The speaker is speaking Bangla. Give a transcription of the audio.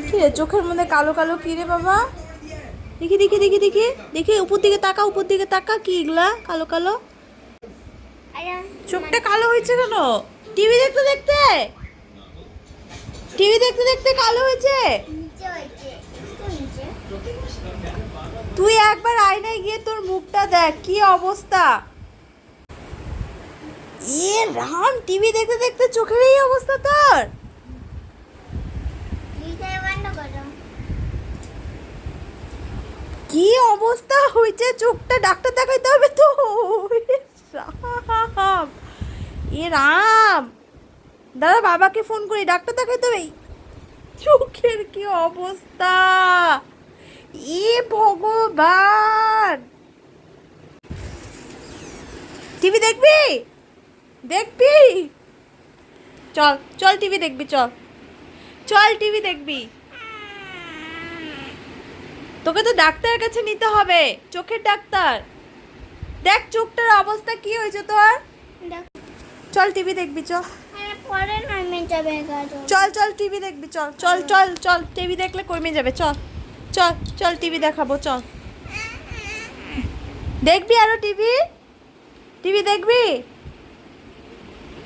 কি রে চোখের মধ্যে কালো কালো কি রে বাবা? দেখি দেখি দেখি দেখি দেখি উপর দিকে তাকা, উপর দিকে তাকা, কি এগুলা কালো কালো? চোখটা কালো হয়েছে কেন? টিভি দেখতে দেখতে, টিভি দেখতে দেখতে কালো হয়েছে? তুই একবার আয়নায় গিয়ে তোর মুখটা দেখ, কি অবস্থা। এ রাম, টিভি দেখতে দেখতে চোখের এই অবস্থা তোর? কি অবস্থা হয়েছে, চোখটা ডাক্তার দেখাইতে হবে তো। রাম, এ রাম, দাদা বাবাকে ফোন করি, ডাক্তার দেখাইতে হবে। চোখের কি অবস্থা, এ ভগবান। টিভি দেখবি? দেখবি? চল চল টিভি দেখবি, চল চল টিভি দেখবি। তোকে তো ডাক্তারের কাছে নিতে হবে, চোখের ডাক্তার। দেখ চোখটার অবস্থা কি হয়েছে তোর। চল টিভি দেখবি, চল চল চল টিভি দেখবি, চল চল চল চল, টিভি দেখলে কমে যাবে, চল চল চল টিভি দেখাবো, চল। দেখবি আরো টিভি, টিভি দেখবি?